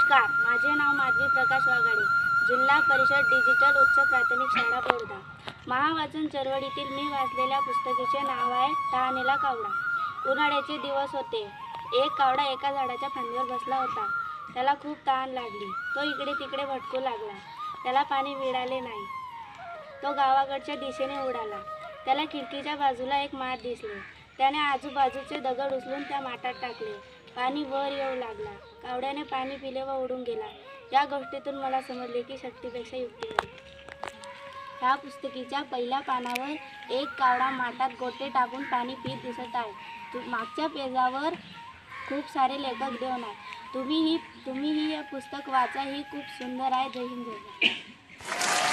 नमस्कार, माझे नाव माधवी प्रकाश वाघाडे, जिल्हा परिषद डिजिटल उच्च प्राथमिक शाळा बोर्धा. महावाचन चळवळीतील मी वाचलेल्या पुस्तकाचे नाव आहे तहानेला कावडा. उन्हाळ्याचे दिवस होते. एक कावडा एका झाडाच्या फांदीवर बसला होता. त्याला खूप तहान लागली. तो इकडे तिकडे भटकू लागला. त्याला पाणी मिळाले नाही. तो गावाकडच्या दिशेने उडाला. त्याला खिडकीच्या बाजूला एक माठ दिसले. त्याने आजूबाजूचे दगड उचलून त्या माठात टाकले. पाणी वर येऊ लागला. कावड्याने पाणी पिले व उडून गेला. या गोष्टीतून मला समजले की शक्तीपेक्षा युक्ती बरी. ह्या पुस्तकाच्या पहिल्या पानावर एक कावडा माठात गोटे टाकून पाणी पीत दिसत आहे. मागच्या पेजावर खूप सारे लेखक देऊन आहेत. तुम्ही ही पुस्तक वाचा. ही खूप सुंदर आहे. जय हिंद, जय भारत.